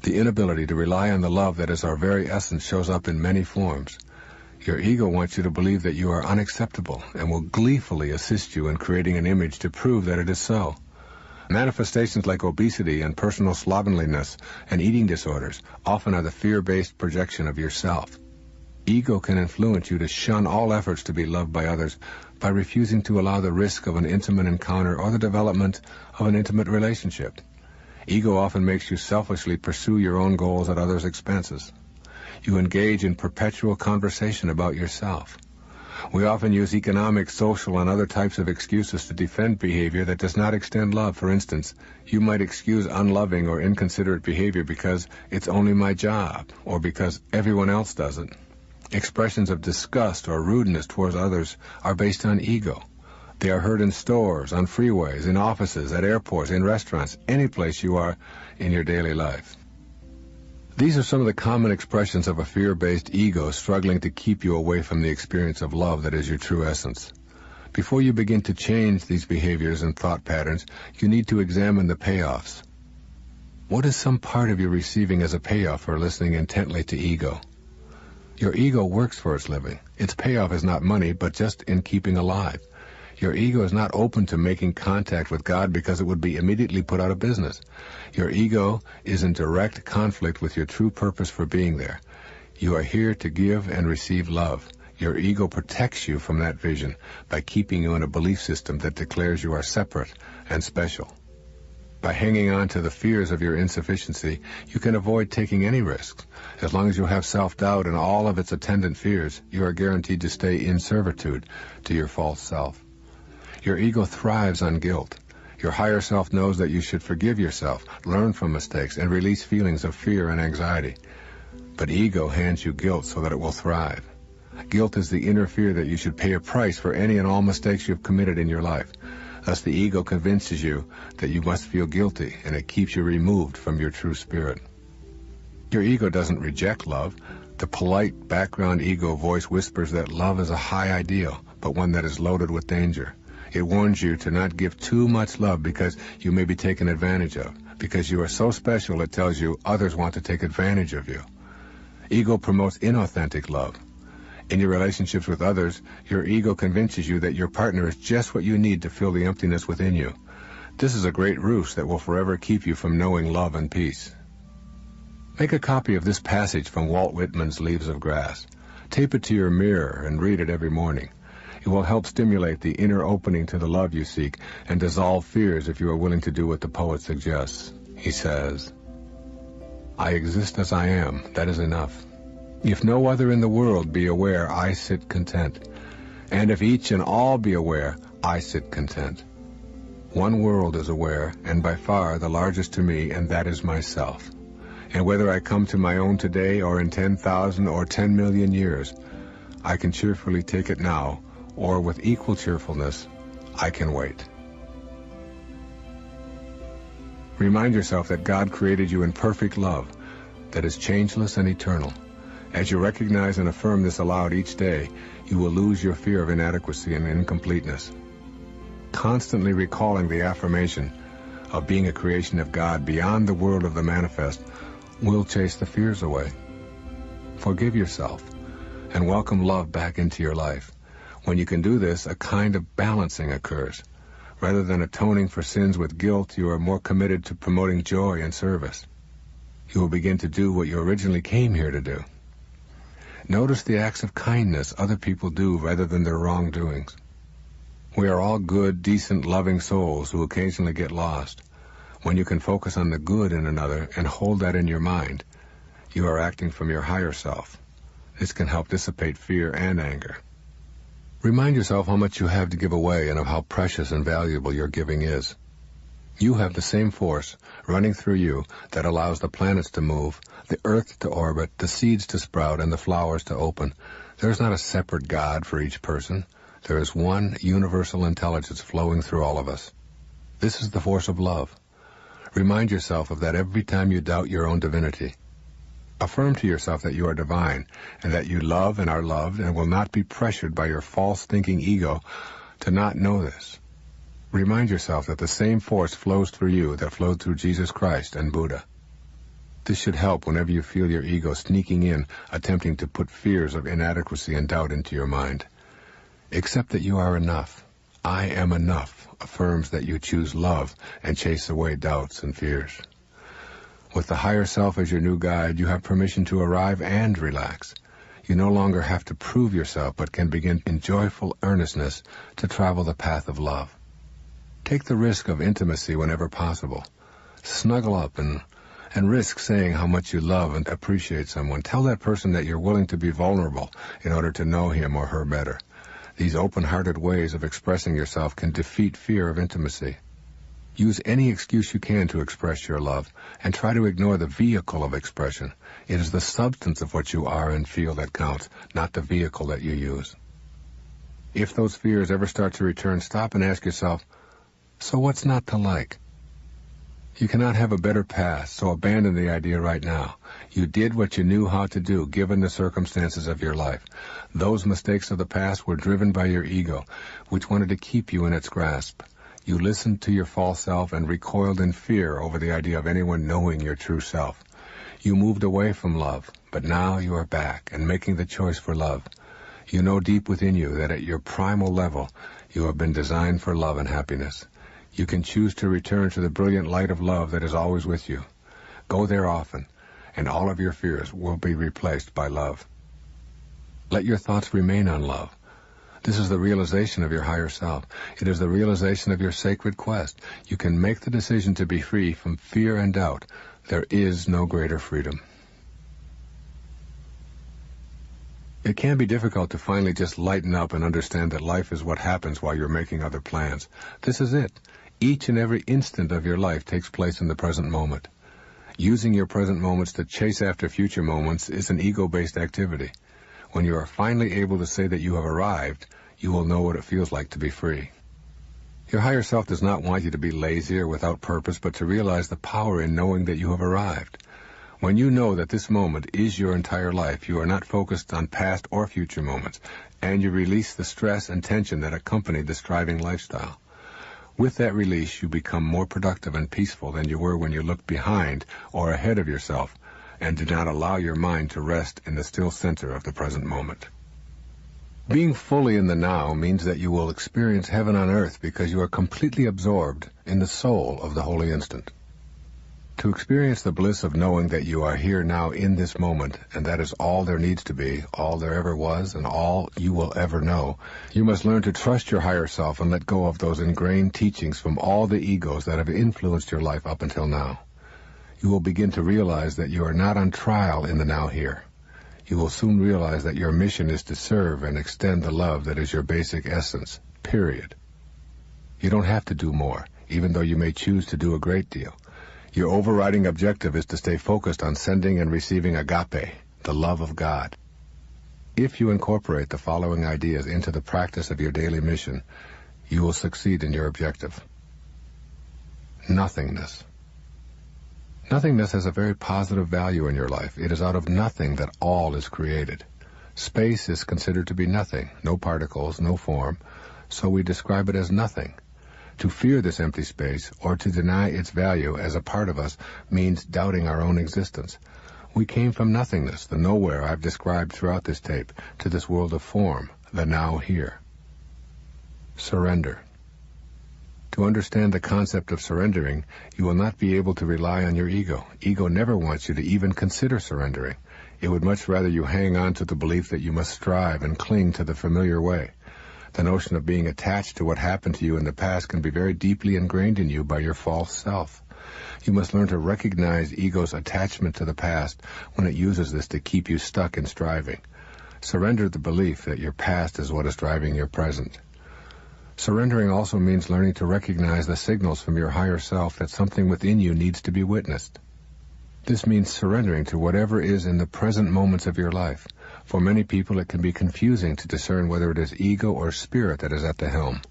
The inability to rely on the love that is our very essence shows up in many forms. Your ego wants you to believe that you are unacceptable and will gleefully assist you in creating an image to prove that it is so. Manifestations like obesity and personal slovenliness and eating disorders often are the fear-based projection of yourself. Ego can influence you to shun all efforts to be loved by others by refusing to allow the risk of an intimate encounter or the development of an intimate relationship. Ego often makes you selfishly pursue your own goals at others' expenses. You engage in perpetual conversation about yourself. We often use economic, social, and other types of excuses to defend behavior that does not extend love. For instance, you might excuse unloving or inconsiderate behavior because it's only my job, or because everyone else does it. Expressions of disgust or rudeness towards others are based on ego. They are heard in stores, on freeways, in offices, at airports, in restaurants, any place you are in your daily life. These are some of the common expressions of a fear-based ego struggling to keep you away from the experience of love that is your true essence. Before you begin to change these behaviors and thought patterns, you need to examine the payoffs. What is some part of you receiving as a payoff for listening intently to ego? Your ego works for its living. Its payoff is not money, but just in keeping alive. Your ego is not open to making contact with God because it would be immediately put out of business. Your ego is in direct conflict with your true purpose for being there. You are here to give and receive love. Your ego protects you from that vision by keeping you in a belief system that declares you are separate and special. By hanging on to the fears of your insufficiency, you can avoid taking any risks. As long as you have self-doubt and all of its attendant fears, you are guaranteed to stay in servitude to your false self. Your ego thrives on guilt. Your higher self knows that you should forgive yourself, learn from mistakes, and release feelings of fear and anxiety. But ego hands you guilt so that it will thrive. Guilt is the inner fear that you should pay a price for any and all mistakes you have committed in your life. Thus the ego convinces you that you must feel guilty, and it keeps you removed from your true spirit. Your ego doesn't reject love. The polite background ego voice whispers that love is a high ideal, but one that is loaded with danger. It warns you to not give too much love because you may be taken advantage of. Because you are so special, it tells you others want to take advantage of you. Ego promotes inauthentic love. In your relationships with others, your ego convinces you that your partner is just what you need to fill the emptiness within you. This is a great ruse that will forever keep you from knowing love and peace. Make a copy of this passage from Walt Whitman's Leaves of Grass. Tape it to your mirror and read it every morning. It will help stimulate the inner opening to the love you seek and dissolve fears if you are willing to do what the poet suggests. He says, "I exist as I am, that is enough. If no other in the world be aware, I sit content. And if each and all be aware, I sit content. One world is aware, and by far the largest to me, and that is myself. And whether I come to my own today or in 10,000 or 10 million years, I can cheerfully take it now, or with equal cheerfulness, I can wait." Remind yourself that God created you in perfect love that is changeless and eternal. As you recognize and affirm this aloud each day, you will lose your fear of inadequacy and incompleteness. Constantly recalling the affirmation of being a creation of God beyond the world of the manifest will chase the fears away. Forgive yourself and welcome love back into your life. When you can do this, a kind of balancing occurs. Rather than atoning for sins with guilt, you are more committed to promoting joy and service. You will begin to do what you originally came here to do. Notice the acts of kindness other people do rather than their wrongdoings. We are all good, decent, loving souls who occasionally get lost. When you can focus on the good in another and hold that in your mind, you are acting from your higher self. This can help dissipate fear and anger. Remind yourself how much you have to give away and of how precious and valuable your giving is. You have the same force running through you that allows the planets to move, the earth to orbit, the seeds to sprout, and the flowers to open. There is not a separate God for each person. There is one universal intelligence flowing through all of us. This is the force of love. Remind yourself of that every time you doubt your own divinity. Affirm to yourself that you are divine, and that you love and are loved, and will not be pressured by your false thinking ego to not know this. Remind yourself that the same force flows through you that flowed through Jesus Christ and Buddha. This should help whenever you feel your ego sneaking in, attempting to put fears of inadequacy and doubt into your mind. Accept that you are enough. I am enough affirms that you choose love and chase away doubts and fears. With the higher self as your new guide, you have permission to arrive and relax. You no longer have to prove yourself, but can begin in joyful earnestness to travel the path of love. Take the risk of intimacy whenever possible. Snuggle up and risk saying how much you love and appreciate someone. Tell that person that you're willing to be vulnerable in order to know him or her better. These open-hearted ways of expressing yourself can defeat fear of intimacy. Use any excuse you can to express your love, and try to ignore the vehicle of expression. It is the substance of what you are and feel that counts, not the vehicle that you use. If those fears ever start to return, stop and ask yourself, so what's not to like? You cannot have a better past, so abandon the idea right now. You did what you knew how to do, given the circumstances of your life. Those mistakes of the past were driven by your ego, which wanted to keep you in its grasp. You listened to your false self and recoiled in fear over the idea of anyone knowing your true self. You moved away from love, but now you are back and making the choice for love. You know deep within you that at your primal level, you have been designed for love and happiness. You can choose to return to the brilliant light of love that is always with you. Go there often, and all of your fears will be replaced by love. Let your thoughts remain on love. This is the realization of your higher self. It is the realization of your sacred quest. You can make the decision to be free from fear and doubt. There is no greater freedom. It can be difficult to finally just lighten up and understand that life is what happens while you're making other plans. This is it. Each and every instant of your life takes place in the present moment. Using your present moments to chase after future moments is an ego-based activity. When you are finally able to say that you have arrived, you will know what it feels like to be free. Your higher self does not want you to be lazy or without purpose, but to realize the power in knowing that you have arrived. When you know that this moment is your entire life, you are not focused on past or future moments, and you release the stress and tension that accompany the striving lifestyle. With that release, you become more productive and peaceful than you were when you looked behind or ahead of yourself, and do not allow your mind to rest in the still center of the present moment. Being fully in the now means that you will experience heaven on earth because you are completely absorbed in the soul of the holy instant. To experience the bliss of knowing that you are here now in this moment, and that is all there needs to be, all there ever was, and all you will ever know, you must learn to trust your higher self and let go of those ingrained teachings from all the egos that have influenced your life up until now. You will begin to realize that you are not on trial in the now here. You will soon realize that your mission is to serve and extend the love that is your basic essence, period. You don't have to do more, even though you may choose to do a great deal. Your overriding objective is to stay focused on sending and receiving agape, the love of God. If you incorporate the following ideas into the practice of your daily mission, you will succeed in your objective. Nothingness. Nothingness has a very positive value in your life. It is out of nothing that all is created. Space is considered to be nothing, no particles, no form, so we describe it as nothing. To fear this empty space, or to deny its value as a part of us, means doubting our own existence. We came from nothingness, the nowhere I've described throughout this tape, to this world of form, the now here. Surrender. To understand the concept of surrendering, you will not be able to rely on your ego. Ego never wants you to even consider surrendering. It would much rather you hang on to the belief that you must strive and cling to the familiar way. The notion of being attached to what happened to you in the past can be very deeply ingrained in you by your false self. You must learn to recognize ego's attachment to the past when it uses this to keep you stuck in striving. Surrender the belief that your past is what is driving your present. Surrendering also means learning to recognize the signals from your higher self that something within you needs to be witnessed. This means surrendering to whatever is in the present moments of your life. For many people, it can be confusing to discern whether it is ego or spirit that is at the helm.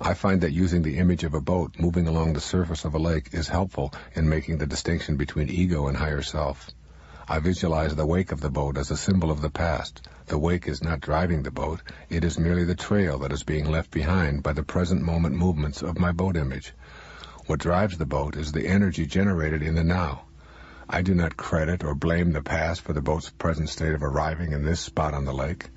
I find that using the image of a boat moving along the surface of a lake is helpful in making the distinction between ego and higher self. I visualize the wake of the boat as a symbol of the past. The wake is not driving the boat, it is merely the trail that is being left behind by the present moment movements of my boat image. What drives the boat is the energy generated in the now. I do not credit or blame the past for the boat's present state of arriving in this spot on the lake.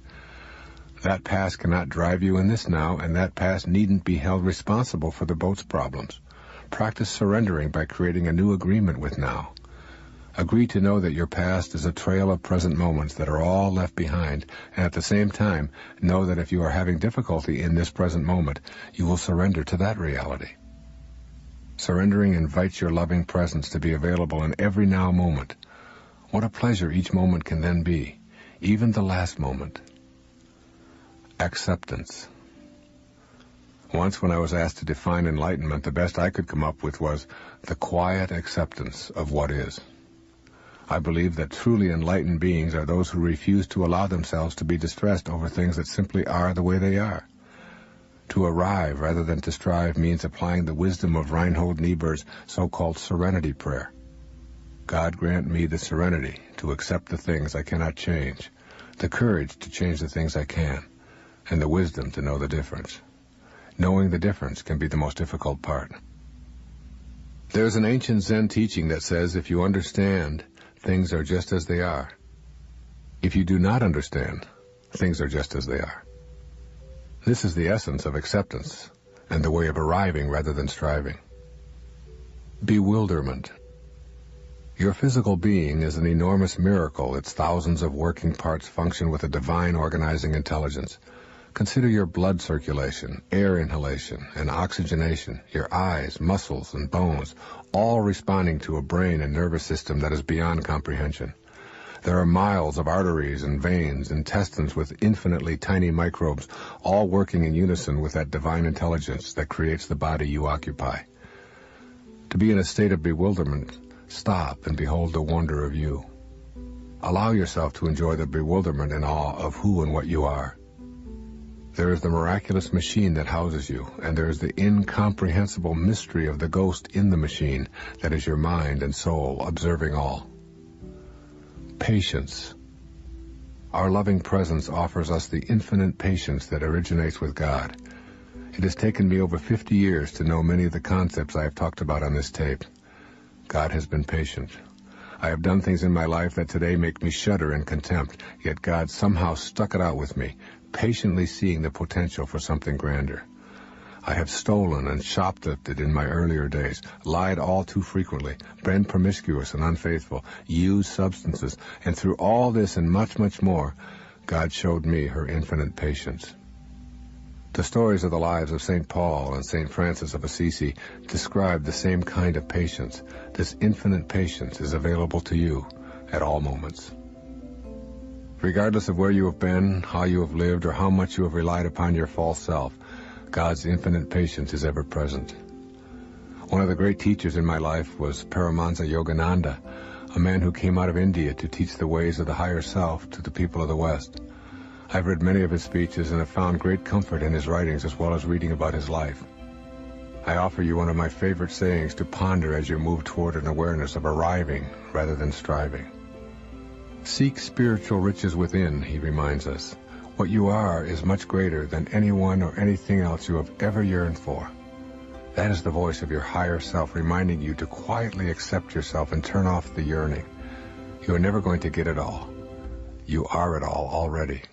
That past cannot drive you in this now, and that past needn't be held responsible for the boat's problems. Practice surrendering by creating a new agreement with now. Agree to know that your past is a trail of present moments that are all left behind, and at the same time, know that if you are having difficulty in this present moment, you will surrender to that reality. Surrendering invites your loving presence to be available in every now moment. What a pleasure each moment can then be, even the last moment. Acceptance. Once when I was asked to define enlightenment, the best I could come up with was the quiet acceptance of what is. I believe that truly enlightened beings are those who refuse to allow themselves to be distressed over things that simply are the way they are. To arrive rather than to strive means applying the wisdom of Reinhold Niebuhr's so-called serenity prayer. God grant me the serenity to accept the things I cannot change, the courage to change the things I can, and the wisdom to know the difference. Knowing the difference can be the most difficult part. There's an ancient Zen teaching that says if you understand, things are just as they are. If you do not understand, things are just as they are. This is the essence of acceptance and the way of arriving rather than striving. Bewilderment. Your physical being is an enormous miracle. Its thousands of working parts function with a divine organizing intelligence. Consider your blood circulation, air inhalation, and oxygenation, your eyes, muscles, and bones, all responding to a brain and nervous system that is beyond comprehension. There are miles of arteries and veins, intestines with infinitely tiny microbes, all working in unison with that divine intelligence that creates the body you occupy. To be in a state of bewilderment, stop and behold the wonder of you. Allow yourself to enjoy the bewilderment and awe of who and what you are. There is the miraculous machine that houses you, and there is the incomprehensible mystery of the ghost in the machine that is your mind and soul observing all. Patience. Our loving presence offers us the infinite patience that originates with God. It has taken me over 50 years to know many of the concepts I have talked about on this tape. God has been patient. I have done things in my life that today make me shudder in contempt, yet God somehow stuck it out with me, patiently seeing the potential for something grander. I have stolen and shoplifted in my earlier days, lied all too frequently, been promiscuous and unfaithful, used substances, and through all this and much, much more, God showed me her infinite patience. The stories of the lives of St. Paul and St. Francis of Assisi describe the same kind of patience. This infinite patience is available to you at all moments. Regardless of where you have been, how you have lived, or how much you have relied upon your false self, God's infinite patience is ever present. One of the great teachers in my life was Paramahansa Yogananda, a man who came out of India to teach the ways of the higher self to the people of the West. I've read many of his speeches and have found great comfort in his writings as well as reading about his life. I offer you one of my favorite sayings to ponder as you move toward an awareness of arriving rather than striving. Seek spiritual riches within, he reminds us. What you are is much greater than anyone or anything else you have ever yearned for. That is the voice of your higher self reminding you to quietly accept yourself and turn off the yearning. You are never going to get it all. You are it all already.